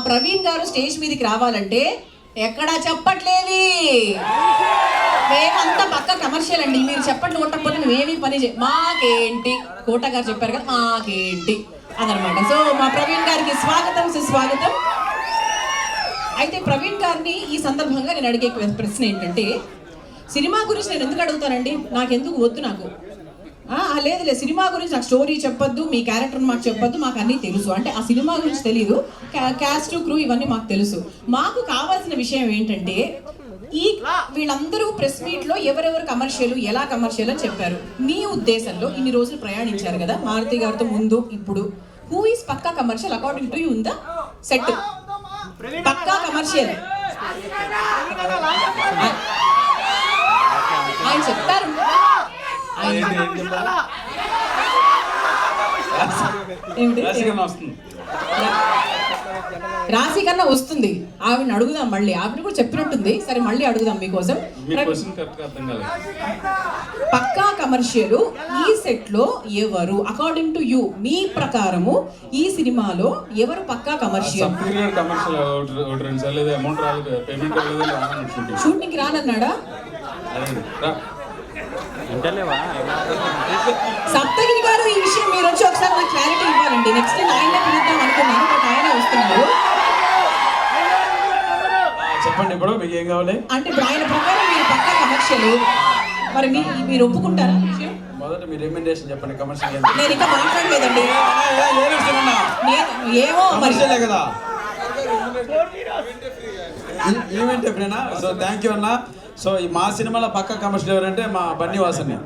ప్రవీణ్ గారు స్టేజ్ మీదకి రావాలంటే ఎక్కడా చెప్పట్లేవి, మేమంతా పక్క కమర్షియల్ అండి. మీరు చెప్పట్లు కొట్టకపోతే మేమేమి పని మాకేంటి, కోట గారు చెప్పారు కదా మాకేంటి అదనమాట. సో మా ప్రవీణ్ గారికి స్వాగతం సుస్వాగతం. అయితే ప్రవీణ్ గారిని ఈ సందర్భంగా నేను అడిగే ప్రశ్న ఏంటంటే, సినిమా గురించి నేను ఎందుకు అడుగుతానండి, నాకెందుకు వద్దు నాకు లేదు సినిమా గురించి నాకు స్టోరీ చెప్పొద్దు, మీ క్యారెక్టర్ మాకు చెప్పొద్దు, మాకు అన్నీ తెలుసు అంటే ఆ సినిమా గురించి తెలియదు, క్యాస్ట్ క్రూ ఇవన్నీ మాకు తెలుసు. మాకు కావాల్సిన విషయం ఏంటంటే ఈ వీళ్ళందరూ ప్రెస్ మీట్ లో ఎవరెవరు కమర్షియల్ ఎలా కమర్షియల్ అని చెప్పారు. మీ ఉద్దేశంలో ఇన్ని రోజులు ప్రయాణించారు కదా మారుతి గారితో ముందు ఇప్పుడు, who is Pakka commercial according to you in the set? Pakka commercial ఆయన చెప్తారు. రాశి కన్నా వస్తుంది, ఆవిడని అడుగుదాం మళ్ళీ. ఆవిడ కూడా చెప్పినట్టుంది, సరే మళ్ళీ అడుగుదాం మీకోసం. పక్కా కమర్షియల్ ఈ సెట్ లో ఎవరు అకార్డింగ్ టు యూ, మీ ప్రకారము ఈ సినిమాలో ఎవరు పక్కా కమర్షియల్? షూటింగ్ రానన్నాడా? సప్తగిరి గారు ఈ విషయం మీరు వచ్చి ఒకసారి నాకు క్లారిటీ ఇవ్వాలండి. నెక్స్ట్ ఆయన పిలుద్దాం అనుకున్నాను, బట్ ఆయన వస్తున్నారు. చెప్పండి ఇప్పుడు మీకు ఏం కావాలి అంటే ఇప్పుడు ఆయన ప్రకారం మీరు పక్కా కమర్షియల్, మరి మీరు ఒప్పుకుంటారా? మొదట మీ రికమెండేషన్ చెప్పండి. కమర్షియల్ నేను ఇంకా మాట్లాడలేదండి, ఏమో కమర్షియలే కదా, ఈవెంట్ ఎప్పుడైనా. సో థ్యాంక్ యూ అన్న. సో మా సినిమాలో పక్క కమర్షియల్ ఎవరంటే మా బన్నీ వాసని.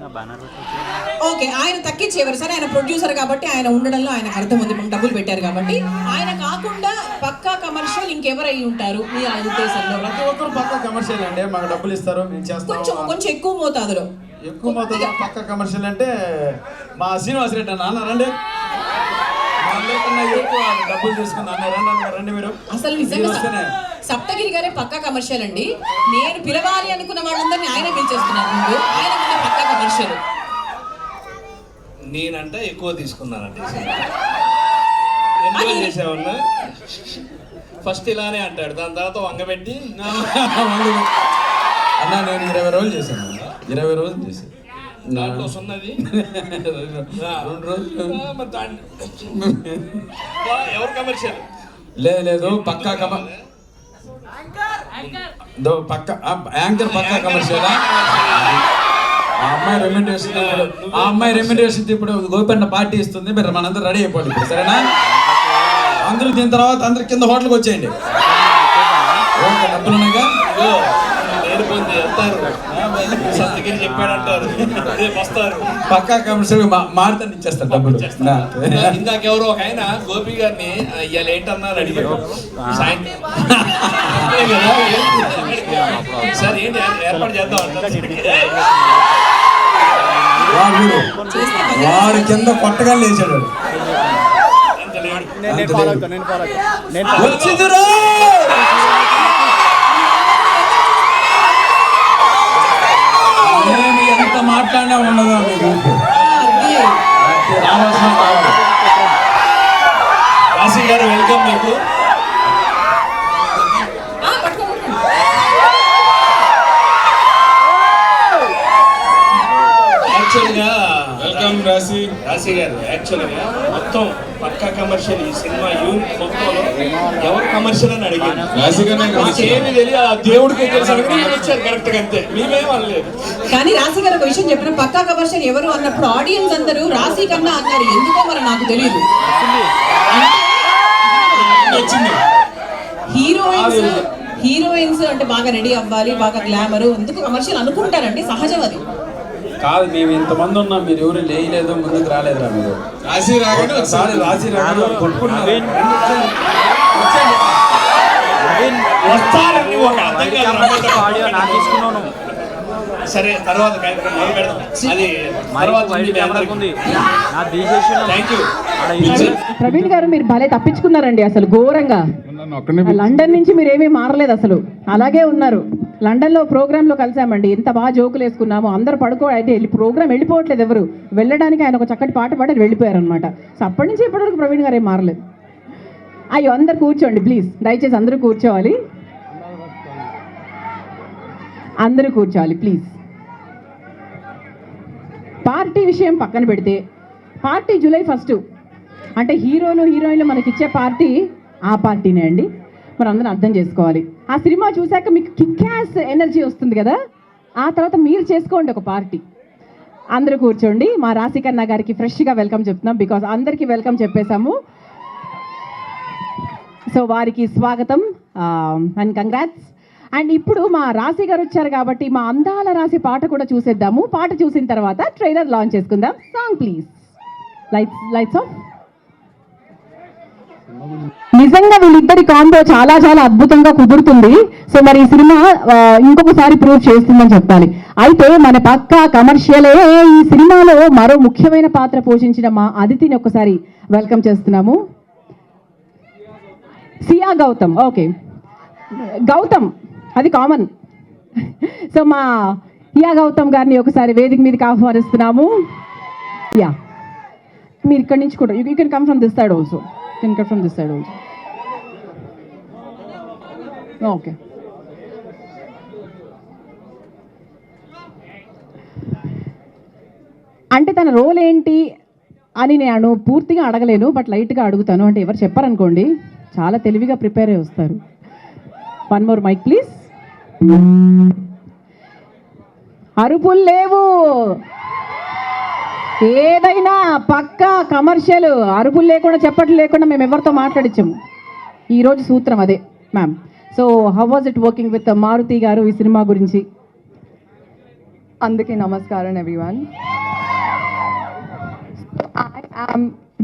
ఓకే, ఆయన తగ్గించి ఎవరు సరే, ఆయన ప్రొడ్యూసర్ కాబట్టి ఆయన ఉండడంలో ఆయనకు అర్థం ఉంది, మనం డబ్బులు పెట్టారు కాబట్టి. ఆయన కాకుండా పక్కా కమర్షియల్ ఇంకెవరు అయి ఉంటారు మీ ఉద్దేశంలో? ప్రతి ఒక్కరు పక్క కమర్షియల్ అండి, మాకు డబ్బులు ఇస్తారు, మేము చేస్తాం. కొంచెం ఎక్కువ మోతాదులో పక్క కమర్షియల్ అంటే మా శ్రీనివాస్ రెడ్డి అన్న రండి, అందరికన్నా ఎక్కువ డబ్బులు తీసుకున్నా రండి మీరు. అసలు నిజంగా సప్తగిరి గారే పక్కా కమర్షియల్ అండి. నేను పిలవాలి అనుకున్న వాళ్ళందరినీ ఆయన పిలిచేస్తున్నారు ముందు, ఆయన పక్కా కమర్షియల్. నేనంటే ఎక్కువ తీసుకున్నానండి. ఎంజాయ్ చేసేవాడిని. ఫస్ట్ ఇలానే అంటాడు, దాని తర్వాత వంగబెట్టి అన్న నేను 20 రోజులు చేశాను, 20 రోజులు చేశాను. దాంట్లో సున్నది 2 రోజులు. ఎవరు కమర్షియల్? లేదు పక్కా పక్క యాంకర్ పక్కా కమర్షియల్. ఆ అమ్మాయి రెమ్యునరేషన్ ఇప్పుడు గోపన్న పార్టీ ఇస్తుంది, మీరు మనందరూ రెడీ అయిపోవాలి ఇప్పుడు, సరేనా? అందరూ దీని తర్వాత అందరు కింద హోటల్కి వచ్చేయండి. ఓకే, డబ్బులు ఉన్నాయిగా, సప్తగిరి చెప్పాడంటారు, వస్తారు. పక్కా కమర్షియల్ మారుతాను ఇచ్చేస్తారు డబ్బులు. ఇందాకెవరో ఒక ఆయన గోపి గారిని ఇవాళ ఏంటన్నారు అడిగారు, సార్ ఏంటి ఏర్పాటు చేద్దాం అంటారు. వాడు కింద కొట్టగా లేచాడు. వచ్చిందిరా మేము ఎంత మాట్లాడినా ఉండదు మీకు. రాశి గారు వెల్కమ్ మీకు. యాక్చువల్గా వెల్కమ్ రాశి గారు, యాక్చువల్గా మొత్తం పక్కా కమర్షియల్ ఈ సినిమా యూనిట్ మొత్తంలో ఎవరు కమర్షియల్ అని అడిగారు. ఏమి తెలియదు, ఆ దేవుడికి తెలుసు వచ్చారు కరెక్ట్ గా, అంతే, మేమేం అనలేదు. కానీ రాశి గారు ఒక విషయం చెప్పిన, పక్కా కమర్షియల్ ఎవరు అన్నప్పుడు ఆడియన్స్ అందరూ రాశి కన్నా అన్నారు. ఎందుకో మరి నాకు తెలియదు. హీరోయిన్స్ అంటే బాగా రెడీ అవ్వాలి, బాగా గ్లామర్, ఎందుకు కమర్షియల్ అనుకుంటారండి, సహజం అది. కాదు, మేము ఇంతమంది ఉన్నాం, మీరు ఎవరు లేయలేదు, ముందుకు రాలేదురా మీరు. రాశి సరే, తర్వాత ప్రవీణ్ గారు మీరు భలే తప్పించుకున్నారండి అసలు ఘోరంగా. లండన్ నుంచి మీరు ఏమీ మారలేదు అసలు, అలాగే ఉన్నారు. లండన్లో ప్రోగ్రాంలో కలిసామండి, ఎంత బాగా జోకులు వేసుకున్నాము. అందరూ అంటే ప్రోగ్రామ్ వెళ్ళిపోవట్లేదు, ఎవరు వెళ్ళడానికి ఆయన ఒక చక్కటి పాట పాడి వెళ్ళిపోయారు అనమాట. సో అప్పటి నుంచి ఇప్పటివరకు ప్రవీణ్ గారు ఏం మారలేదు. అయ్యో అందరు కూర్చోండి ప్లీజ్, దయచేసి అందరూ కూర్చోవాలి, అందరూ కూర్చోవాలి ప్లీజ్. పార్టీ విషయం పక్కన పెడితే, పార్టీ జూలై 1 అంటే హీరోలు హీరోయిన్లు మనకిచ్చే పార్టీ ఆ పార్టీనే అండి, మరి అందరూ అర్థం చేసుకోవాలి. ఆ సినిమా చూశాక మీకు కిక్యాస్ ఎనర్జీ వస్తుంది కదా, ఆ తర్వాత మీరు చేసుకోండి ఒక పార్టీ. అందరూ కూర్చోండి. మా రాశికన్నా గారికి ఫ్రెష్గా వెల్కమ్ చెప్తున్నాం, బికాజ్ అందరికీ వెల్కమ్ చెప్పేశాము. సో వారికి స్వాగతం అండ్ కంగ్రాట్స్. అండ్ ఇప్పుడు మా రాశి గారు వచ్చారు కాబట్టి మా అందాల రాశి పాట కూడా చూసేద్దాము. పాట చూసిన తర్వాత ట్రైలర్ లాంచ్ చేసుకుందాం. Song please. Lights off. నిజంగా వీళ్ళిద్దరి కాంబో చాలా చాలా అద్భుతంగా కుదురుతుంది. సో మరి ఈ సినిమా ఇంకొకసారి ప్రూవ్ చేస్తుందని చెప్పాలి. అయితే మన పక్కా కమర్షియలే ఈ సినిమాలో మరో ముఖ్యమైన పాత్ర పోషించిన మా అదితిని ఒకసారి వెల్కమ్ చేస్తున్నాము. సియా గౌతమ్. ఓకే, గౌతమ్ అది కామన్. సో మా హియా గౌతమ్ గారిని ఒకసారి వేదిక మీదకి ఆహ్వానిస్తున్నాము. యా, మీరు ఇక్కడి నుంచి కూడా you can come from this side also. Can cut from this side also. Okay. అంటే తన రోల్ ఏంటి అని నేను పూర్తిగా అడగలేను, బట్ లైట్గా అడుగుతాను. అంటే ఎవరు చెప్పారనుకోండి, చాలా తెలివిగా ప్రిపేర్ అయ్యి వస్తారు. One more mic please. అరుపులు లేవు, ఏదైనా పక్కా కమర్షియల్. అరుపులు లేకుండా చెప్పట్లు లేకుండా మేము ఎవరితో మాట్లాడించాము. ఈరోజు సూత్రం అదే ma'am. So how was it working with Maruthi గారు ఈ సినిమా గురించి? అందరికీ నమస్కారం everyone.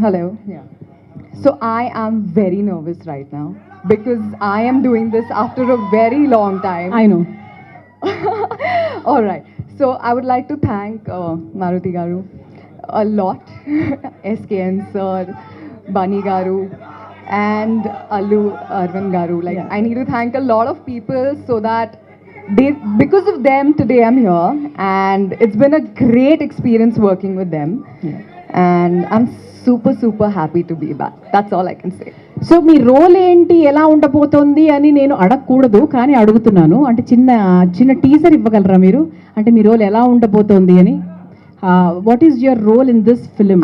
Hello. Yeah. So I am very nervous right now because I am doing this after a very long time. I know. All right. So I would like to thank Maruti Garu a lot, SKN sir, Bunny Garu, and Allu Arvind Garu. Like, Yeah. I need to thank a lot of people so that because of them today I'm here, and it's been a great experience working with them. Yeah. And I'm super happy to be back. That's all I can say. So మీ role ఏంటి, ఎలా ఉండబోతోంది అని నేను అడగకూడదు కానీ అడుగుతున్నాను. అంటే చిన్న టీజర్ ఇవ్వగలరా మీరు? అంటే మీ రోల్ ఎలా ఉండబోతోంది అని. What is your role in this film?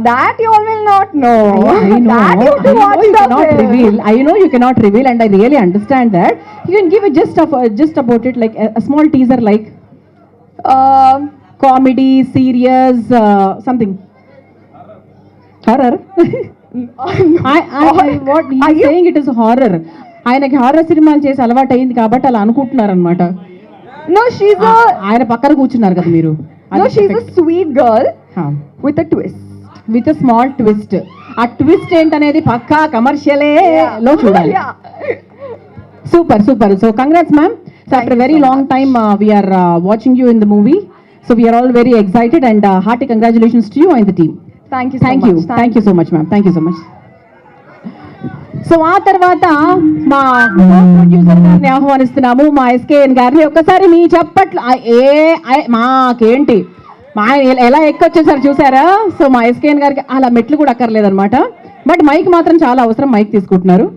That you all will not know. I know. That you have to watch you the cannot film. reveal. I know you cannot reveal, and I really understand that. You can give a just about it, like a small teaser, like comedy, serious, something. Horror. What you saying? It is horror. ఆయనకి horror సినిమాలు చేసి అలవాటు అయింది కాబట్టి అలా అనుకుంటున్నారనమాట. No, she's ఆయన పక్కన కూర్చున్నారు కదా మీరు. she's a sweet girl with a twist. With small twist. ఆ ట్విస్ట్ ఏంటనేది పక్కా కమర్షియలే లో చూడాలి. Super. So congrats ma'am. So after very long time we're watching you in the movie. So we're all very excited and hearty congratulations to you and the team. Thank you so much ma'am. Thank you so much. So ఆ తర్వాత మా producer గారిని ఆహ్వానిస్తున్నాము, మా SKN గారిని. ఒక్కసారి మీ చెప్పట్లు మాకేంటి మా ఎలా ఎక్కొచ్చేసారు చూసారా? సో మా ఎస్కేఎన్ గారికి అలా మెట్లు కూడా అక్కర్లేదన్నమాట, బట్ మైక్ మాత్రం చాలా అవసరం. మైక్ తీసుకుంటున్నారు.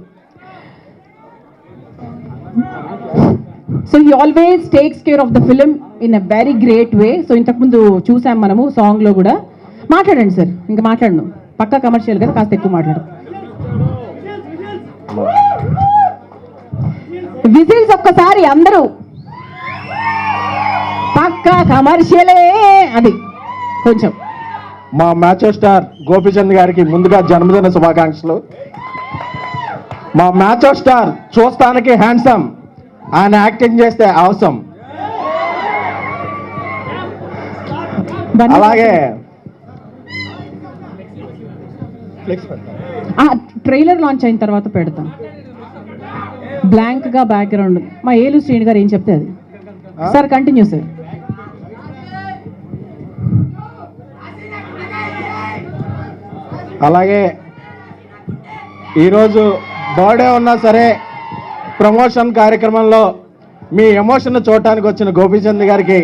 So he always takes care of the film in a very great way. So ఇంతకుముందు చూసాం మనము సాంగ్లో కూడా. మాట్లాడండి సార్, ఇంకా మాట్లాడను, పక్కా కమర్షియల్ కదా, కాస్త ఎక్కువ మాట్లాడు. విజిల్స్ ఒక్కసారి అందరూ. పక్కా కమర్షియలే అది. కొంచెం మా మ్యాచో స్టార్ గోపీచంద్ గారికి ముందుగా జన్మదిన శుభాకాంక్షలు. మా మ్యాచో స్టార్ చూస్తానికి హ్యాండ్సమ్, ఆయన యాక్టింగ్ చేస్తే అవసరం. అలాగే ట్రైలర్ లాంచ్ అయిన తర్వాత పెడతాం. బ్లాంక్గా బ్యాక్గ్రౌండ్ మా ఏలు శ్రీని గారు ఏం చెప్తే అది. Sir continue sir. అలాగే ఈరోజు బర్త్డే ఉన్నా సరే ప్రమోషన్ కార్యక్రమంలో మీ ఎమోషన్ చూడటానికి వచ్చిన గోపీచంద్ గారికి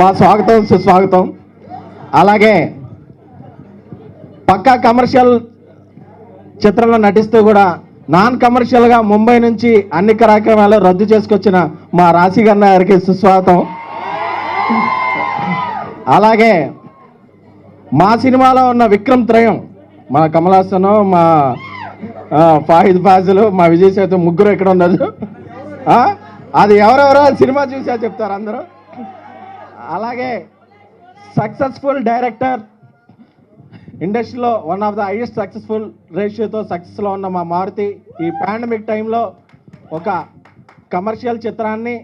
మా స్వాగతం, సుస్వాగతం. అలాగే పక్కా కమర్షియల్ చిత్రంలో నటిస్తూ కూడా నాన్ కమర్షియల్గా ముంబై నుంచి అన్ని కార్యక్రమాలు రద్దు చేసుకొచ్చిన మా రాశి గారికి సుస్వాగతం. అలాగే మా సినిమాలో ఉన్న విక్రమ్ త్రయం, మా కమల్ హాసన్, మా ఫాహిద్ ఫాజిల్, మా విజయ్ సేతు ముగ్గురు ఇక్కడ ఉన్నారు. అది ఎవరెవరో సినిమా చూసా చెప్తారు అందరూ. అలాగే సక్సెస్ఫుల్ డైరెక్టర్, ఇండస్ట్రీలో one of the highest successful రేషియోతో సక్సెస్లో ఉన్న మా మారుతి ఈ పాండమిక్ టైంలో ఒక కమర్షియల్ చిత్రాన్ని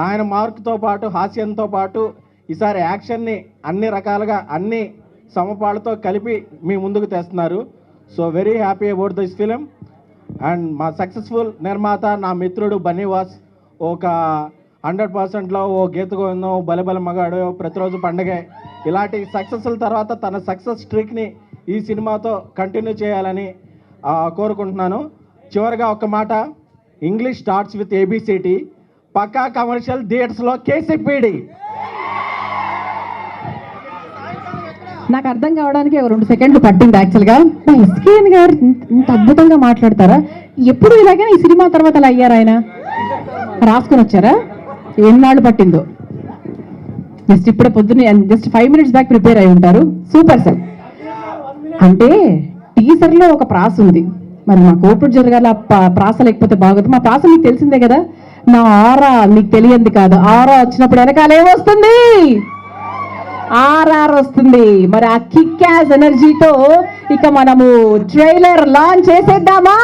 ఆయన మార్కుతో పాటు హాస్యంతో పాటు ఈసారి యాక్షన్ని అన్ని రకాలుగా అన్ని సమపాళ్ళతో కలిపి మీ ముందుకు తెస్తున్నారు. So very happy about this film. And మా సక్సెస్ఫుల్ నిర్మాత నా మిత్రుడు బన్నీవాస్ ఒక 100%లో ఓ గీత గోవిందం, బలబల మగాడు, ప్రతిరోజు పండగే ఇలాంటి సక్సెస్ల తర్వాత తన సక్సెస్ స్ట్రీక్ని ఈ సినిమాతో కంటిన్యూ చేయాలని కోరుకుంటున్నాను. చివరిగా ఒక మాట, ఇంగ్లీష్ స్టార్ట్స్ విత్ ఏబిసిటీ, పక్కా కమర్షియల్ థియేటర్స్లో కేసీపీడి. నాకు అర్థం కావడానికి 2 సెకండ్లు పట్టింది యాక్చువల్గా. ఎస్కేఎన్ గారు ఇంత అద్భుతంగా మాట్లాడతారా? ఎప్పుడు ఇలాగే ఈ సినిమా తర్వాత అలా అయ్యారు? ఆయన రాసుకొని వచ్చారా? ఎన్నాళ్ళు పట్టిందో? జస్ట్ ఇప్పుడే పొద్దున్నే జస్ట్ 5 minutes బ్యాక్ ప్రిపేర్ అయి ఉంటారు. Super sir. అంటే టీజర్లో ఒక ప్రాస ఉంది, మరి మా కోర్టుడు జరగాల ప్రాస లేకపోతే బాగోదు. మా ప్రాస మీకు తెలిసిందే కదా, నా ఆరా మీకు తెలియంది కాదు. ఆరా వచ్చినప్పుడు వెనకాల ఏమొస్తుంది? ఆర్ఆర్ వస్తుంది. మరి ఆ కిక్ యాజ్ ఎనర్జీతో ఇక మనము ట్రైలర్ లాంచ్ చేసేద్దామా?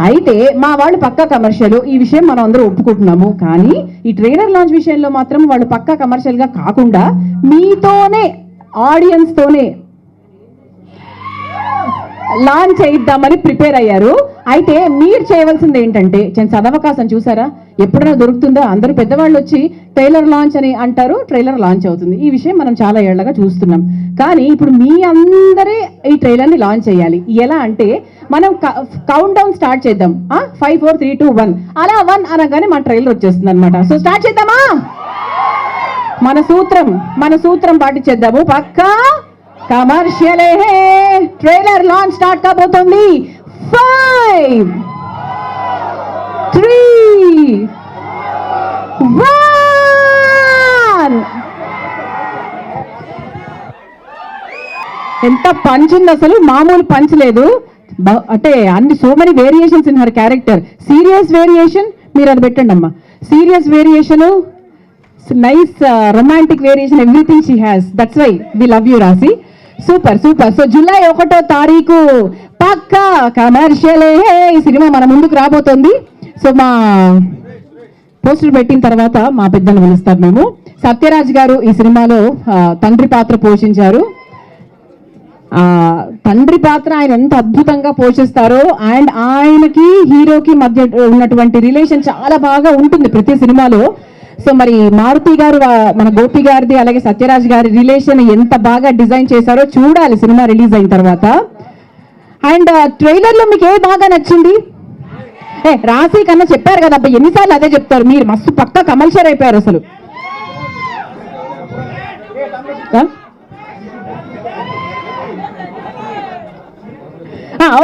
అయితే మా వాళ్ళు పక్కా కమర్షియల్, ఈ విషయం మనం అందరూ ఒప్పుకుంటున్నాము. కానీ ఈ ట్రైలర్ లాంచ్ విషయంలో మాత్రం వాళ్ళు పక్కా కమర్షియల్గా కాకుండా మీతోనే, ఆడియన్స్తోనే లాంచ్ చేయిద్దామని ప్రిపేర్ అయ్యారు. అయితే మీరు చేయవలసింది ఏంటంటే, సదవకాశం చూసారా? ఎప్పుడైనా దొరుకుతుందా? అందరూ పెద్దవాళ్ళు వచ్చి ట్రైలర్ లాంచ్ అని అంటారు, ట్రైలర్ లాంచ్ అవుతుంది. ఈ విషయం మనం చాలా ఏళ్లగా చూస్తున్నాం. కానీ ఇప్పుడు మీ అందరే ఈ ట్రైలర్ని లాంచ్ చేయాలి. ఎలా అంటే మనం కౌంట్ డౌన్ స్టార్ట్ చేద్దాం. 5 4 3 2 1 అలా 1 అనగానే మన ట్రైలర్ వచ్చేస్తుంది అనమాట. సో స్టార్ట్ చేద్దామా? మన సూత్రం పాటించేద్దాము. పక్కా కమర్షియలే. ట్రైలర్ లాంచ్ స్టార్ట్ కాబోతోంది. 5 3 1. ఎంత పంచ్ ఉంది అసలు, మామూలు పంచ్ లేదు. అంటే అన్ని so many variations in her character. Serious variation మీరు అది పెట్టండి అమ్మా. Serious variation, nice romantic variation, everything she has. That's why we love you Raashi. Super super. So July 1వ తారీఖు పక్కా కమర్షియలే ఈ సినిమా మన ముందుకు రాబోతోంది. సో మా పోస్టర్ పెట్టిన తర్వాత మా పెద్దలు పిలుస్తారు మేము. సత్యరాజ్ గారు ఈ సినిమాలో తండ్రి పాత్ర పోషించారు. తండ్రి పాత్ర ఆయన ఎంత అద్భుతంగా పోషిస్తారో, అండ్ ఆయనకి హీరోకి మధ్య ఉన్నటువంటి రిలేషన్ చాలా బాగా ఉంటుంది ప్రతి సినిమాలో. సో మరి మారుతి గారు, మన గోపి గారిది అలాగే సత్యరాజ్ గారి రిలేషన్ ఎంత బాగా డిజైన్ చేశారో చూడాలి సినిమా రిలీజ్ అయిన తర్వాత. అండ్ ట్రైలర్లో మీకు ఏ బాగా నచ్చింది? రాశి కన్నా చెప్పారు కదా అబ్బా, ఎన్నిసార్లు అదే చెప్తారు మీరు. మస్తు పక్కా కమర్షియల్ అయిపోయారు అసలు.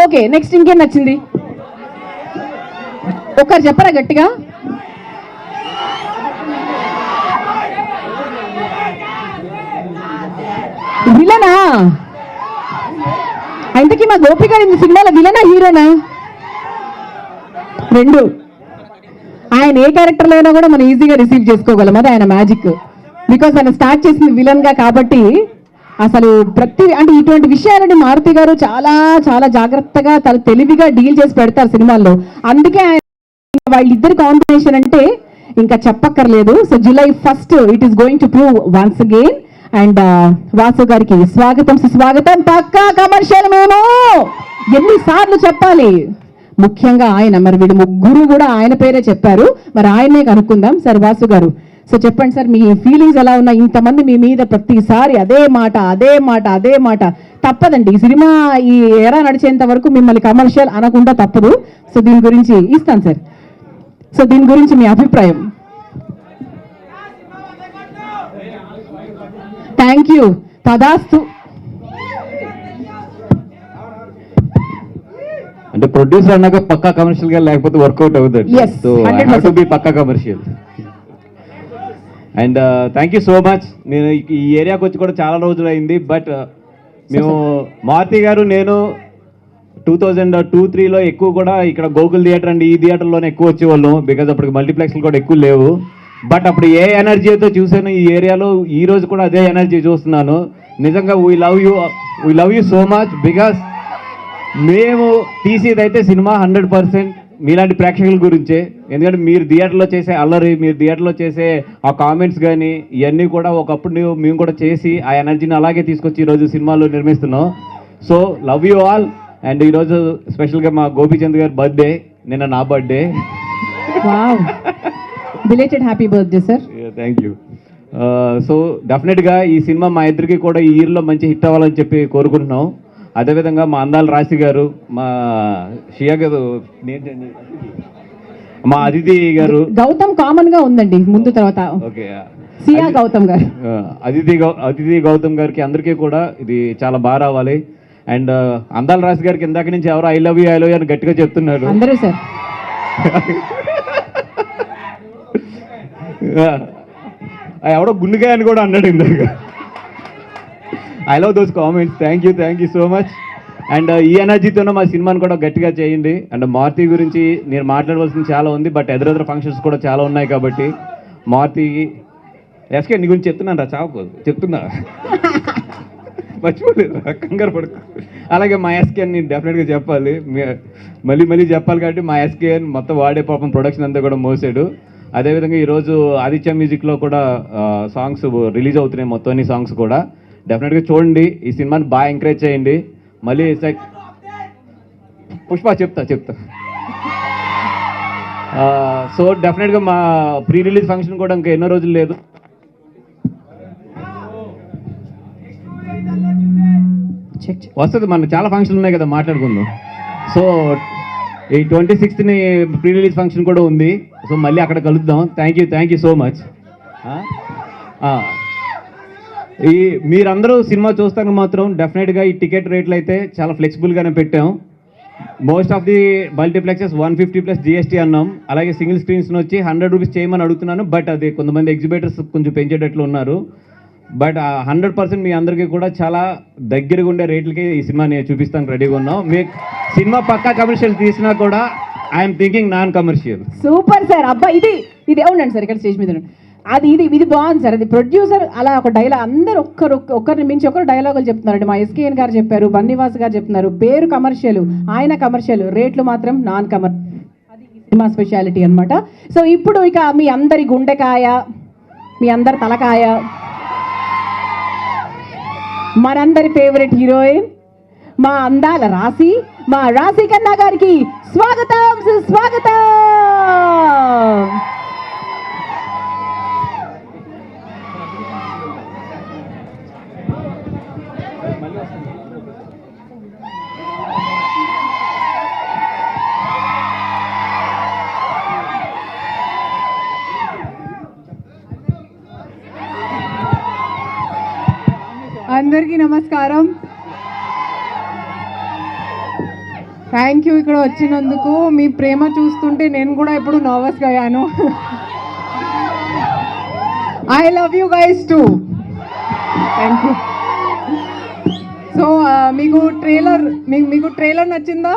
ఓకే, నెక్స్ట్ ఇంకేం నచ్చింది? ఒకరు చెప్పరా గట్టిగా? విలనా? ఇంతకీ మా గోపి గారు ఈ సినిమాలో విలనా హీరోనా? రెండు. ఆయన ఏ క్యారెక్టర్లో అయినా కూడా మనం ఈజీగా రిసీవ్ చేసుకోగలం, అది ఆయన మ్యాజిక్. బికాస్ ఆయన స్టార్ట్ చేసింది విలన్ గా కాబట్టి అసలు అంటే ఇటువంటి విషయాలని మారుతి గారు చాలా చాలా జాగ్రత్తగా చాలా తెలివిగా డీల్ చేసి పెడతారు సినిమాల్లో. అందుకే ఆయన వాళ్ళిద్దరి కాంబినేషన్ అంటే ఇంకా చెప్పక్కర్లేదు. So July 1st it is going to prove once again. And Vasu గారికి స్వాగతం సుస్వాగతం. పక్కా కమర్షియల్ మేము ఎన్నిసార్లు చెప్పాలి? ముఖ్యంగా ఆయన, మరి వీడు ముగ్గురు కూడా ఆయన పేరే చెప్పారు, మరి ఆయనే కనుక్కుందాం. సార్ వాసు గారు, సో చెప్పండి సార్, మీ ఫీలింగ్స్ ఎలా ఉన్నాయి? ఇంతమంది మీ మీద ప్రతిసారి అదే మాట అదే మాట అదే మాట. తప్పదండి, ఈ సినిమా ఈ ఎరా నడిచేంత వరకు మిమ్మల్ని కమర్షియల్ అనకుండా తప్పదు. సో దీని గురించి ఇస్తాను సార్. సో దీని గురించి మీ అభిప్రాయం? Thank you. తదాస్తు. అంటే ప్రొడ్యూసర్ అన్నాక పక్కా కమర్షియల్ గా లేకపోతే వర్కౌట్ అవుతుంది. Yes, so I 100%. Have to be Pakka commercial. And thank you so much. నేను ఈ ఏరియాకి వచ్చి కూడా చాలా రోజులు అయింది. బట్ మేము మారుతి గారు నేను 2002-03లో ఎక్కువ కూడా ఇక్కడ గోకుల్ థియేటర్ అండ్ ఈ థియేటర్లోనే ఎక్కువ వచ్చేవాళ్ళం. బికాజ్ అప్పటికి మల్టీప్లెక్స్లు కూడా ఎక్కువ లేవు. బట్ అప్పుడు ఏ ఎనర్జీతో చూసాను ఈ ఏరియాలో, ఈ రోజు కూడా అదే ఎనర్జీ చూస్తున్నాను. నిజంగా we love you so much. Because మేము తీసేదైతే సినిమా 100% మీలాంటి ప్రేక్షకుల గురించే. ఎందుకంటే మీరు థియేటర్లో చేసే అల్లరి, మీరు థియేటర్లో చేసే ఆ కామెంట్స్ కానీ ఇవన్నీ కూడా ఒకప్పుడు మేము కూడా చేసి ఆ ఎనర్జీని అలాగే తీసుకొచ్చి ఈరోజు సినిమాలో నిర్మిస్తున్నాం. So love you all. And ఈరోజు స్పెషల్గా మా గోపీచంద్ గారి బర్త్డే, నిన్న నా birthday. Wow, belated happy birthday sir. Thank you. So డెఫినెట్గా ఈ సినిమా మా ఇద్దరికి కూడా ఈ ఇయర్లో మంచి హిట్ అవ్వాలని చెప్పి కోరుకుంటున్నాం. అదేవిధంగా మా అందాల రాశి గారు, మా షియా గారు, మా అదితి గారు, గౌతమ్ కామన్ గా ఉందండి ముందు తర్వాత. ఓకే, సియా గౌతమ్ గారు, అదితి గౌతమ్ గారికి అందరికీ కూడా ఇది చాలా బాగా రావాలి. అండ్ అందాల రాశి గారికి ఇందాక నుంచి ఎవరో ఐ లవ్ యూ అని గట్టిగా చెప్తున్నారు అందరూ సార్. ఎవడో గుండుగా అని కూడా అన్నాడు ఇందాక. I love those comments. Thank you so much. And ఈ ఎనర్జీతోనే మా సినిమాని కూడా గట్టిగా చేయండి. అండ్ మారుతి గురించి నేను మాట్లాడవలసింది చాలా ఉంది. బట్ ఎదురెదురు ఫంక్షన్స్ కూడా చాలా ఉన్నాయి కాబట్టి మారుతి ఎస్కే నీ గురించి చెప్తున్నాను రా, చావకూడదు చెప్తున్నా, మర్చిపోలేదు, కంగారు పడుకో. అలాగే మా ఎస్కేని డెఫినెట్గా చెప్పాలి, మళ్ళీ చెప్పాలి కాబట్టి మా ఎస్కే మొత్తం వాడే పాపం ప్రొడక్షన్ అంతా కూడా మోసాడు. అదేవిధంగా ఈరోజు ఆదిత్య మ్యూజిక్లో కూడా సాంగ్స్ రిలీజ్ అవుతున్నాయి, మొత్తం అన్ని సాంగ్స్ కూడా. డెఫినెట్గా చూడండి, ఈ సినిమాని బాగా ఎంకరేజ్ చేయండి. మళ్ళీ పుష్ప చెప్తా. సో డెఫినెట్గా మా ప్రీ రిలీజ్ ఫంక్షన్ కూడా ఇంకా ఎన్నో రోజులు లేదు. వస్తుంది, మన చాలా ఫంక్షన్లు ఉన్నాయి కదా, మాట్లాడుకుందాం. సో ఈ 26th ప్రీ రిలీజ్ ఫంక్షన్ కూడా ఉంది. సో మళ్ళీ అక్కడ కలుద్దాం. Thank you so much. ఈ మీరందరూ సినిమా చూస్తానికి మాత్రం డెఫినెట్గా ఈ టికెట్ రేట్లు అయితే చాలా ఫ్లెక్సిబుల్గానే పెట్టాం. Most of the multiplexes 150+ GST అన్నాం. అలాగే సింగిల్ స్క్రీన్స్ వచ్చి 100 రూపీస్ చేయమని అడుగుతున్నాను. బట్ అది కొంతమంది ఎగ్జిబిటర్స్ కొంచెం పెంచేటట్లు ఉన్నారు. బట్ 100% మీ అందరికీ కూడా చాలా దగ్గరగా ఉండే రేట్లకి ఈ సినిమా నేను చూపిస్తాను రెడీగా ఉన్నాం. మీకు సినిమా పక్కా కమర్షియల్ తీసినా కూడా I'm thinking non commercial. Super sir. అబ్బా ఇది ఉండండి సార్, ఇక్కడ స్టేజ్ మీద ఉండండి. ఇది బాగుంది సార్. అది ప్రొడ్యూసర్ అలా ఒక డైలాగ్, అందరు ఒక్కరిని మించి ఒకరు డైలాగులు చెప్తున్నారండి. మా ఎస్కేఎన్ గారు చెప్పారు, బన్నీవాస్ గారు చెప్తున్నారు. పేరు కమర్షియల్, ఆయన కమర్షియల్, రేట్లు మాత్రం నాన్ కమర్షియల్. అది సినిమా స్పెషాలిటీ అనమాట. సో ఇప్పుడు ఇక మీ అందరి గుండెకాయ, మీ అందరి తలకాయ, మనందరి ఫేవరెట్ హీరోయిన్ మా అందాల రాశి, మా రాశి కన్నా గారికి స్వాగతం. అందరికీ నమస్కారం. థ్యాంక్ యూ ఇక్కడ వచ్చినందుకు. మీ ప్రేమ చూస్తుంటే నేను కూడా ఇప్పుడు నర్వస్గా అయ్యాను. I love you guys too. Thank you. So మీకు ట్రైలర్ నచ్చిందా?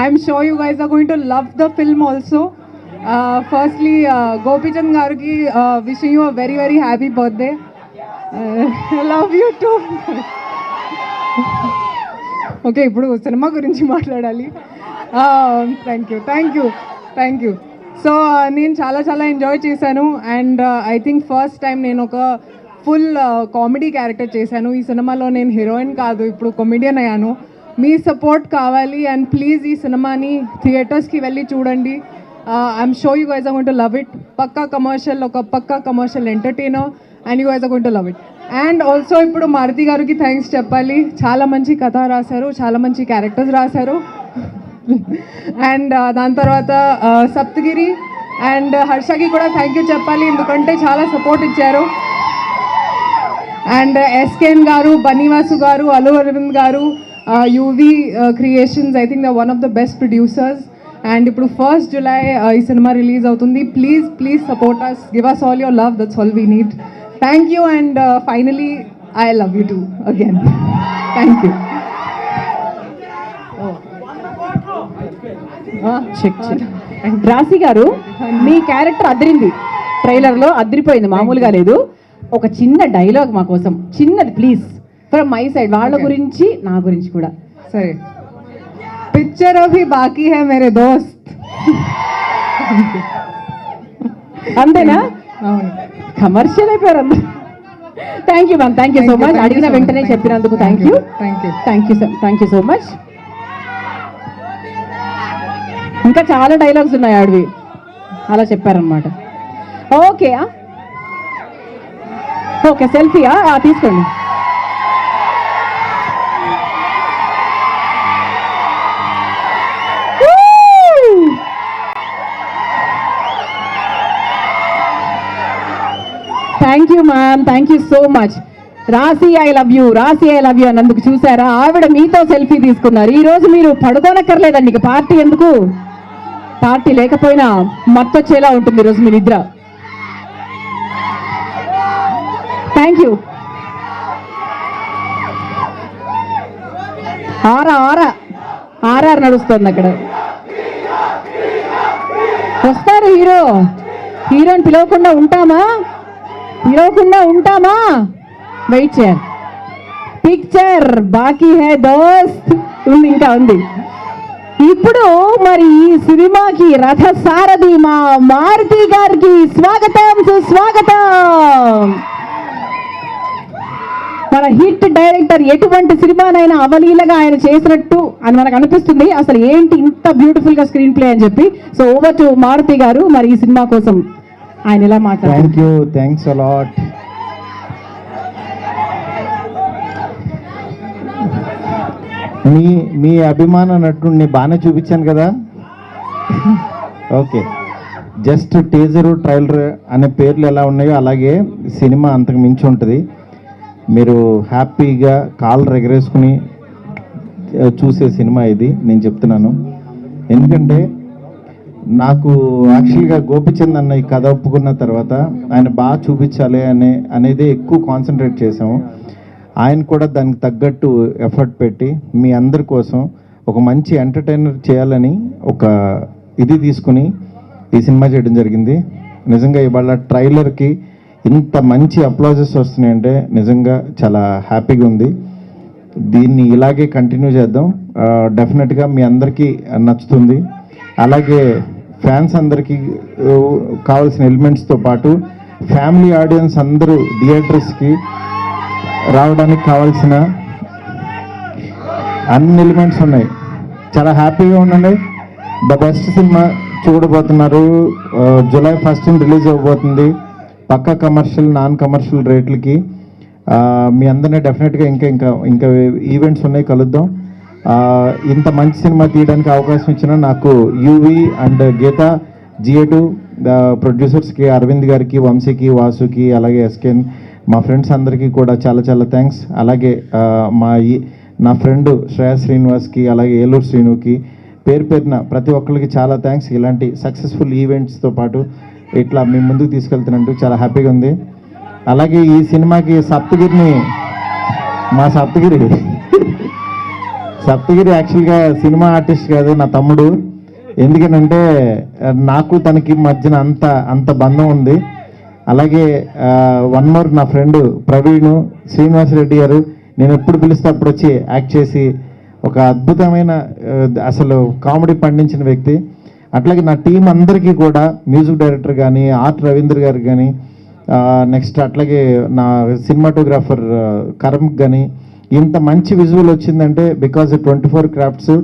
I'm sure you guys are going to love the film also. Firstly Gopichand గారికి wishing you a very very happy birthday. Love you too. Okay, ఇప్పుడు సినిమా గురించి మాట్లాడాలి. Thank you. So నేను చాలా enjoy చేశాను. And I think first time నేను ఒక ఫుల్ కామెడీ క్యారెక్టర్ చేశాను. ఈ సినిమాలో నేను హీరోయిన్ కాదు, ఇప్పుడు కమెడియన్ అయ్యాను. మీ సపోర్ట్ కావాలి. అండ్ ప్లీజ్ ఈ సినిమాని థియేటర్స్కి వెళ్ళి చూడండి. I'm sure you guys are going to love it. Pakka commercial entertainer and you guys are going to love it. And also ఇప్పుడు మారుతి గారికి థ్యాంక్స్ చెప్పాలి. చాలా మంచి కథ రాశారు, చాలా మంచి క్యారెక్టర్స్ రాశారు. అండ్ దాని తర్వాత సప్తగిరి అండ్ హర్షకి కూడా థ్యాంక్ యూ చెప్పాలి, ఎందుకంటే చాలా సపోర్ట్ ఇచ్చారు. అండ్ ఎస్కేఎన్ గారు, బన్నీవాసు గారు, అల్లు అరవింద్ గారు, UV Creations, I think they're one of the best producers. And ఇప్పుడు 1st July ఈ సినిమా రిలీజ్ అవుతుంది. Please support us, give us all your love, that's all we need. Thank you, and finally I love you too again. Thank you. Check Raashi గారు, మీ character అదిరింది, ట్రైలర్లో అదిరిపోయింది, మామూలుగా లేదు. ఒక చిన్న డైలాగ్ మా కోసం, చిన్నది ప్లీజ్, ఫ్రమ్ మై సైడ్, వాళ్ళ గురించి నా గురించి కూడా. సరే, పిక్చర్ అభి బాకీ హై మేరే దోస్త్. అంతేనా? అవును, కమర్షియల్ అయిపోయారు అందరూ. Thank you ma'am, thank you so much. అడిగిన వెంటనే చెప్పినందుకు thank you. Thank you so much. ఇంకా చాలా డైలాగ్స్ ఉన్నాయి ఆడివి, అలా చెప్పారనమాట. ఓకే ఓకే, సెల్ఫీయా తీసుకోండి. Thank you ma'am, thank you so much. రాశి ఐ లవ్ యూ, రాశి ఐ లవ్ యూ అన్నందుకు చూసారా, ఆవిడ మీతో సెల్ఫీ తీసుకున్నారు. ఈ రోజు మీరు పడుకోనక్కర్లేదండి, ఇక పార్టీ ఎందుకు, పార్టీ లేకపోయినా మత్తొచ్చేలా ఉంటుంది ఈరోజు మీ నిద్ర. Thank you. ఆర్ఆర్ నడుస్తుంది అక్కడ. వస్తారు హీరోని పిలవకుండా ఉంటామా? వెయిట్ చేయాలి. పిక్చర్ బాకీ హై దోస్త్ ఉంది, ఇంకా ఉంది. ఇప్పుడు మరి ఈ సినిమాకి రథ సారథి మా మారుతి గారికి స్వాగతం, సుస్వాగతం. మన హిట్ డైరెక్టర్ ఎటువంటి సినిమానైనా అవలీలగా ఆయన చేసినట్టు అని మనకు అనిపిస్తుంది. అసలు ఏంటి ఇంత బ్యూటిఫుల్ గా స్క్రీన్ ప్లే అని చెప్పి. సో ఓవర్ టు మారుతి గారు, మరి ఈ సినిమా కోసం ఆయన ఎలా మాట్లాడారు? Thanks a lot. మీ అభిమాన నటుడిని బాగానే చూపించాను కదా. ఓకే, జస్ట్ టీజరు, ట్రైలర్ అనే పేర్లు ఎలా ఉన్నాయో అలాగే సినిమా అంతకు మించి ఉంటుంది. మీరు హ్యాపీగా కాళ్ళు ఎగరేసుకుని చూసే సినిమా ఇది, నేను చెప్తున్నాను. ఎందుకంటే నాకు యాక్చువల్గా గోపిచంద్ అన్న ఈ కథ ఒప్పుకున్న తర్వాత ఆయన బాగా చూపించాలి అనేది ఎక్కువ కాన్సన్ట్రేట్ చేసాము. ఆయన కూడా దానికి తగ్గట్టు ఎఫర్ట్ పెట్టి మీ అందరి కోసం ఒక మంచి ఎంటర్టైనర్ చేయాలని ఒక ఇది తీసుకుని ఈ సినిమా చేయడం జరిగింది. నిజంగా ఇవాళ ట్రైలర్కి ఇంత మంచి అప్లాజెస్ వస్తున్నాయంటే నిజంగా చాలా హ్యాపీగా ఉంది. దీన్ని ఇలాగే కంటిన్యూ చేద్దాం, డెఫినెట్గా మీ అందరికీ నచ్చుతుంది. అలాగే ఫ్యాన్స్ అందరికీ కావాల్సిన ఎలిమెంట్స్తో పాటు ఫ్యామిలీ ఆడియన్స్ అందరూ థియేటర్స్కి రావడానికి కావాల్సిన అన్ని ఎలిమెంట్స్ ఉన్నాయి. చాలా హ్యాపీగా ఉండండి. ద బెస్ట్ సినిమా చూడబోతున్నారు. జూలై 1st రిలీజ్ అవ్వబోతుంది. పక్కా కమర్షియల్, నాన్ కమర్షియల్ రేట్లకి. మీ అందరినీ డెఫినెట్గా ఇంకా ఈవెంట్స్ ఉన్నాయి, కలుద్దాం. ఇంత మంచి సినిమా తీయడానికి అవకాశం ఇచ్చిన నాకు యూవి అండ్ గీత, GA2 ప్రొడ్యూసర్స్కి, అరవింద్ గారికి, వంశీకి, వాసుకి, అలాగే ఎస్కేన్, మా ఫ్రెండ్స్ అందరికీ కూడా చాలా చాలా థ్యాంక్స్. అలాగే నా ఫ్రెండ్ శ్రేయా శ్రీనివాస్కి, అలాగే ఏలూరు శ్రీనుకి, పేరున ప్రతి ఒక్కరికి చాలా థ్యాంక్స్. ఇలాంటి సక్సెస్ఫుల్ ఈవెంట్స్తో పాటు ఇట్లా మీ ముందుకు తీసుకెళ్తున్నట్టు చాలా హ్యాపీగా ఉంది. అలాగే ఈ సినిమాకి మా సప్తగిరి యాక్చువల్గా సినిమా ఆర్టిస్ట్ కాదు, నా తమ్ముడు. ఎందుకనంటే నాకు తనకి మధ్యన అంత బంధం ఉంది. అలాగే వన్ మోర్, నా ఫ్రెండ్ ప్రవీణ్ శ్రీనివాసరెడ్డి గారు, నేను ఎప్పుడు పిలిస్తే అప్పుడు వచ్చి యాక్ట్ చేసి ఒక అద్భుతమైన అసలు కామెడీ పండించిన వ్యక్తి. అట్లాగే నా టీం అందరికీ కూడా, మ్యూజిక్ డైరెక్టర్ కానీ, ఆర్ట్ రవీంద్ర గారు కానీ, నెక్స్ట్ అట్లాగే నా సినిమాటోగ్రాఫర్ కరమ్కి కానీ, ఇంత మంచి విజువల్ వచ్చిందంటే బికాజ్ 24 క్రాఫ్ట్స్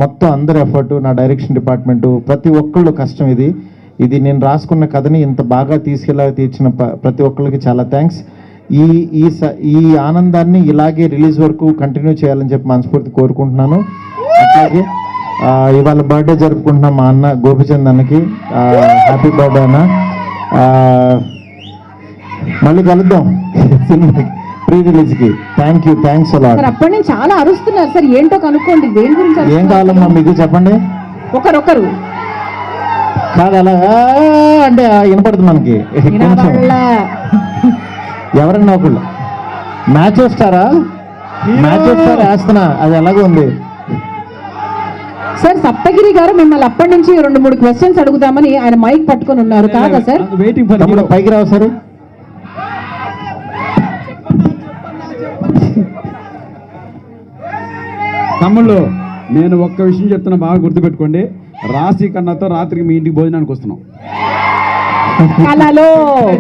మొత్తం అందరి ఎఫర్టు, నా డైరెక్షన్ డిపార్ట్మెంటు, ప్రతి ఒక్కళ్ళు కష్టం. ఇది నేను రాసుకున్న కథని ఇంత బాగా తీర్చిన ప్రతి ఒక్కళ్ళకి చాలా థ్యాంక్స్. ఈ ఆనందాన్ని ఇలాగే రిలీజ్ వరకు కంటిన్యూ చేయాలని చెప్పి మనస్ఫూర్తి కోరుకుంటున్నాను. అట్లాగే ఇవాళ బర్త్డే జరుపుకుంటున్నాం మా అన్న గోపిచంద్ అన్నకి. హ్యాపీ బర్త్డే అన్న. మళ్ళీ కలుద్దాం సినిమాకి. ప్రీ రిలీజ్కి. Thanks a lot. సార్ అప్పటి నుంచి చాలా అరుస్తున్నారు సార్, ఏంటో కనుక్కోండి, దేని గురించి ఏం అరుస్తున్నారు? కావాలమ్మా మీకు చెప్పండి. ఒకరొకరు కాదు అలా అంటే వినపడుతుంది మనకి కొంచెం. వినబడల. ఎవరన్నా ఒకళ్ళు మ్యాచ్ వస్తారా వేస్తున్నా, అది ఎలాగో ఉంది. సార్ సప్తగిరి గారు మిమ్మల్ని అప్పటి నుంచి 2-3 క్వశ్చన్స్ అడుగుదామని ఆయన మైక్ పట్టుకొని ఉన్నారు కాదా సార్? తమ్ముడు పైకి రావు సార్. తమ్ముళ్ళు నేను ఒక్క విషయం చెప్తున్నా, బాగా గుర్తుపెట్టుకోండి. రాశి కన్నాతో రాత్రికి మీ ఇంటికి భోజనానికి వస్తున్నాం. కళలో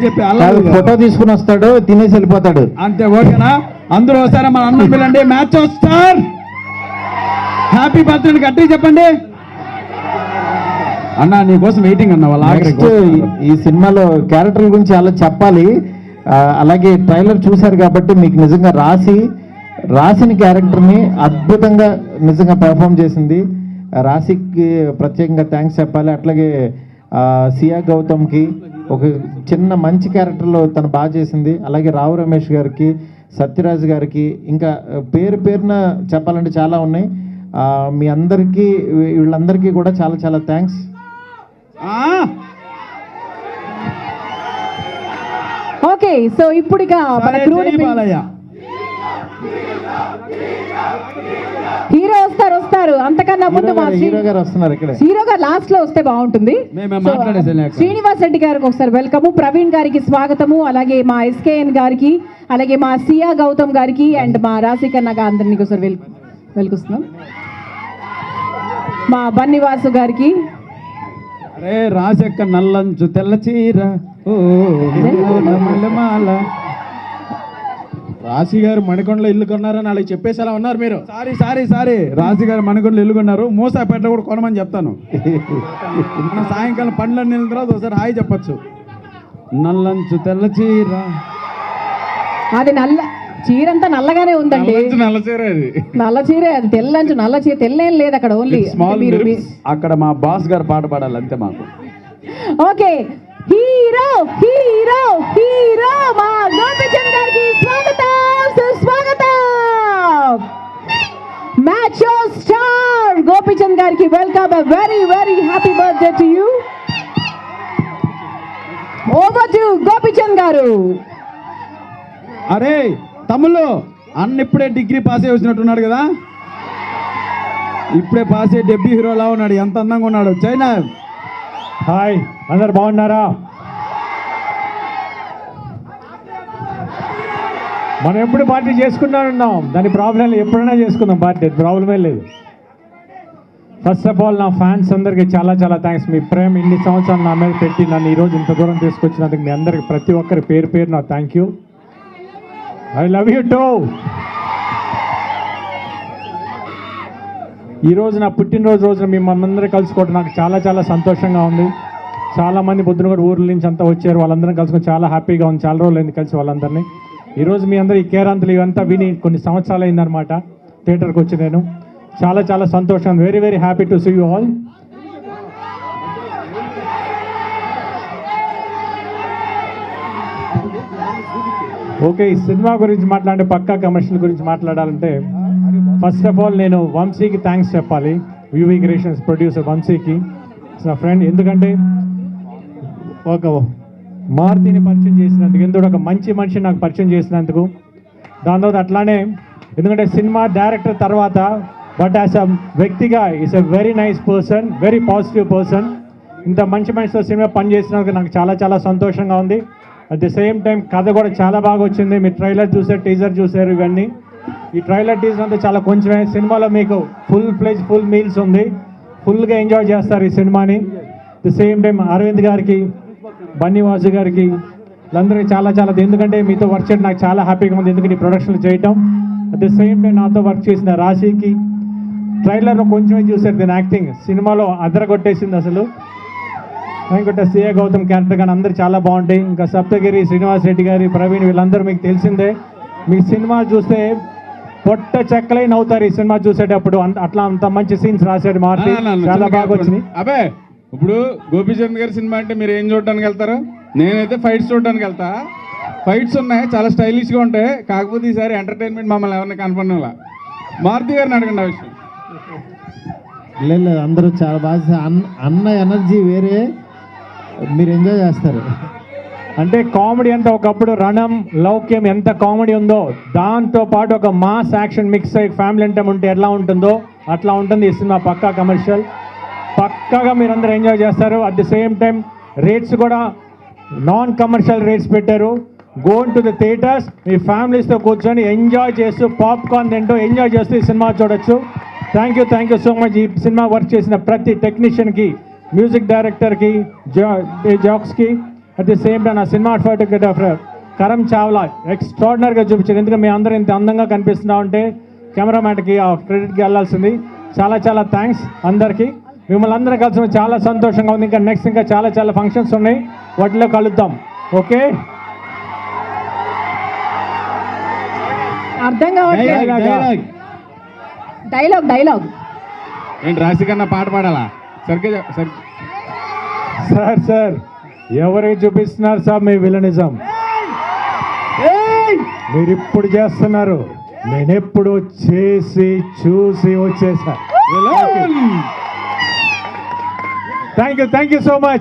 చెప్పి కాదు, ఫోటో తీసుకుని వస్తాడు, తినేసి వెళ్ళిపోతాడు అంతే. ఓకేనా? అందరూ ఒకసారి మన అన్నం పిల్లండి. మ్యాచ్ స్టార్ హ్యాపీ బర్త్డే గట్టి చెప్పండి అన్న. నీ కోసం వెయిటింగ్ అన్న. వాళ్ళ నెక్స్ట్ ఈ సినిమాలో క్యారెక్టర్ గురించి అలా చెప్పాలి. అలాగే ట్రైలర్ చూశారు కాబట్టి మీకు నిజంగా రాసిన క్యారెక్టర్ని అద్భుతంగా నిజంగా పెర్ఫామ్ చేసింది. రాశికి ప్రత్యేకంగా థ్యాంక్స్ చెప్పాలి. అట్లాగే సియా గౌతమ్కి ఒక చిన్న మంచి క్యారెక్టర్లో తను బాగా చేసింది. అలాగే రావు రమేష్ గారికి, సత్యరాజ్ గారికి, ఇంకా పేరున చెప్పాలంటే చాలా ఉన్నాయి. మీ అందరికీ వీళ్ళందరికీ కూడా చాలా చాలా థ్యాంక్స్. ఓకే, సో ఇప్పుడు ఇక మన హీరో వస్తారు. అంతకన్నా ముందు మా హీరో గారు వస్తున్నారు ఇక్కడ. హీరో గారు లాస్ట్ లో వస్తే బాగుంటుంది. శ్రీనివాస్ రెడ్డి గారికి ఒకసారి వెల్కమ్, ప్రవీణ్ గారికి స్వాగతము, అలాగే మా ఎస్కేఎన్ గారికి, అలాగే మా సియా గౌతమ్ గారికి అండ్ మా రాశికన్న అందరినీ ఒకసారి వెల్కొస్తున్నాం. మా బన్నివాసు గారికి. అరే రాజక్క నల్లంచు తెల్ల చీర రాశి గారు మణికొండలో ఇల్లు కొన్నారని వాళ్ళకి చెప్పేసి అలా ఉన్నారు మీరు. సారీ రాజు గారు మణికొండలో ఇల్లు కొన్నారు. మూసాపేట కూడా కొనమని చెప్తాను. మనం సాయంకాలం పండ్లన్నీ వెళ్ళిన తర్వాత ఒకసారి హాయ్ చెప్పచ్చు. నల్లంచు తెల్ల చీర, అది చీరంతా నల్లగానే ఉందండి. నల్ల చీర అది, తెల్లంచు నల్ల చీర, తెల్లేం లేదు అక్కడ. ఓన్లీ అక్కడ మా బాస్ గారు పాట పాడాలి అంతే మాకు. ఓకే, హీరో మా గోపిచంద్ గారికి స్వాగతం. మ్యాచ్ స్టార్ గోపిచంద్ గారికి welcome. Very very happy birthday to you. Over to Gopichand గారు. అరే తమ్ముళ్ళు, అన్న ఇప్పుడే డిగ్రీ పాస్ అయ్యి వచ్చినట్టున్నాడు కదా. ఇప్పుడే పాస్ అయ్యి డెబ్యూ హీరోలా ఉన్నాడు. ఎంత అందంగా ఉన్నాడు. చైనా హాయ్, అందరు బాగున్నారా? మనం ఎప్పుడు పార్టీ చేసుకుంటూ ఉన్నాం, దాని ప్రాబ్లం లేదు. ఎప్పుడైనా చేసుకుందాం పార్టీ, ప్రాబ్లమే లేదు. ఫస్ట్ ఆఫ్ ఆల్ నా ఫ్యాన్స్ అందరికీ చాలా చాలా థ్యాంక్స్. మీ ప్రేమ ఇన్ని సంవత్సరాలు నా మీద పెట్టి నన్ను ఈరోజు ఇంత దూరం తీసుకొచ్చినందుకు మీ అందరికి ప్రతి ఒక్కరి పేరు నా thank you. I love you two. ఈరోజు నా పుట్టినరోజు రోజున మిమ్మల్ని అందరూ కలుసుకోవడం నాకు చాలా చాలా సంతోషంగా ఉంది. చాలామంది పొద్దున కూడా ఊర్ల నుంచి అంతా వచ్చారు. వాళ్ళందరం కలుసుకొని చాలా హ్యాపీగా ఉంది. చాలా రోజులు అయింది కలిసి వాళ్ళందరినీ. ఈరోజు మీ అందరూ ఈ కేరాంతులు ఇవంతా విని కొన్ని సంవత్సరాలు అయిందనమాట థియేటర్కి వచ్చి. నేను చాలా చాలా సంతోషం. Very very happy to see you all. Okay, ఈ సినిమా గురించి మాట్లాడే పక్కా కమర్షియల్ గురించి మాట్లాడాలంటే ఫస్ట్ ఆఫ్ ఆల్ నేను వంశీకి థ్యాంక్స్ చెప్పాలి. వివి క్రియేషన్స్ ప్రొడ్యూసర్ వంశీకి, నా ఫ్రెండ్. ఎందుకంటే ఒక మారుతిని పరిచయం చేసినందుకు, ఎందుకంటే ఒక మంచి మనిషి నాకు పరిచయం చేసినందుకు. దాని తర్వాత అట్లానే ఎందుకంటే సినిమా డైరెక్టర్ తర్వాత బట్ యాజ్ అ వ్యక్తిగా is a very nice person, very positive person. ఇంత మంచి మనిషితో సినిమా పనిచేసినందుకు నాకు చాలా చాలా సంతోషంగా ఉంది. అట్ ది సేమ్ టైం కథ కూడా చాలా బాగా వచ్చింది. మీరు ట్రైలర్ చూసారు, టీజర్ చూసారు. ఇవన్నీ ఈ ట్రైలర్ టీజర్ అంతా చాలా కొంచెమే. సినిమాలో మీకు ఫుల్ మీల్స్ ఉంది. ఫుల్గా ఎంజాయ్ చేస్తారు ఈ సినిమాని. ది సేమ్ టైం అరవింద్ గారికి, బన్నీవాసు గారికి, వీళ్ళందరికీ చాలా చాలా, ఎందుకంటే మీతో వర్క్ చేయడం నాకు చాలా హ్యాపీగా ఉంది. ఎందుకంటే ఈ ప్రొడక్షన్లు చేయటం. అట్ ది సేమ్ టైం నాతో వర్క్ చేసిన రాశికి, ట్రైలర్లో కొంచెమే చూసారు దీని యాక్టింగ్, సినిమాలో అదరగొట్టేసింది అసలు. ఇంకొక సిఏ గౌతమ్ క్యారెక్టర్ కానీ అందరూ చాలా బాగుంటాయి. ఇంకా సప్తగిరి, శ్రీనివాస్ రెడ్డి గారి, ప్రవీణ్, వీళ్ళందరూ మీకు తెలిసిందే. మీ సినిమా చూస్తే పొట్ట చెక్కలైన అవుతారు ఈ సినిమా చూసేటప్పుడు. అట్లా అంత మంచి సీన్స్ రాశాడు మార్తి, చాలా బాగా వచ్చినాయి. అబే ఇప్పుడు గోపీచంద్ గారి సినిమా అంటే మీరు ఏం చూడడానికి వెళ్తారు? నేనైతే ఫైట్స్ చూడడానికి వెళ్తా. ఫైట్స్ ఉన్నాయి, చాలా స్టైలిష్గా ఉంటాయి. కాకపోతే ఈసారి ఎంటర్టైన్మెంట్ మమ్మల్ని ఎవరిని కనపడలా. మారుతి గారిని అడగండి ఆ విషయం. లేదు అందరూ చాలా బాగా అన్న ఎనర్జీ వేరే, మీరు ఎంజాయ్ చేస్తారు. అంటే కామెడీ అంతా ఒకప్పుడు రణం లౌక్యం ఎంత కామెడీ ఉందో దాంతో పాటు ఒక మాస్ యాక్షన్ మిక్స్ అయ్యి ఫ్యామిలీ ఎంటం ఉంటే ఎట్లా ఉంటుందో అట్లా ఉంటుంది ఈ సినిమా. పక్కా కమర్షియల్, పక్కాగా మీరందరూ ఎంజాయ్ చేస్తారు. At the same time rates కూడా నాన్ కమర్షియల్ రేట్స్ పెట్టారు. గోన్ టు ద థియేటర్స్, మీ ఫ్యామిలీస్తో కూర్చొని ఎంజాయ్ చేస్తూ పాప్కార్న్ తింటూ ఎంజాయ్ చేస్తూ ఈ సినిమా చూడొచ్చు. Thank you so much. ఈ సినిమా వర్క్ చేసిన ప్రతి టెక్నీషియన్కి, మ్యూజిక్ డైరెక్టర్కి, జాక్స్కి, అట్ ది సేమ్ టైం నా సినిమా ఫోటోగ్రాఫర్ కరం చావ్లా ఎక్స్ట్రాడినరీగా చూపించారు. ఎందుకంటే మీ అందరూ ఇంత అందంగా కనిపిస్తున్నా ఉంటే కెమెరామ్యాన్కి ఆ క్రెడిట్కి వెళ్ళాల్సింది. చాలా చాలా థ్యాంక్స్ అందరికీ. మిమ్మల్ని అందరూ కలిసి చాలా సంతోషంగా ఉంది. ఇంకా నెక్స్ట్ ఇంకా చాలా చాలా ఫంక్షన్స్ ఉన్నాయి, వాటిలో కలుద్దాం. ఓకే, అర్థం కావట్లేదు. డైలాగ్ ఏంటి రాశి కన్నా పాట పాడాలా? సరిగ్గా సార్ ఎవరికి చూపిస్తున్నారు సార్ మీ విలనిజం? మీరు ఇప్పుడు చేస్తున్నారు, నేను ఎప్పుడు చేసి చూసి వచ్చేసా. Thank you so much.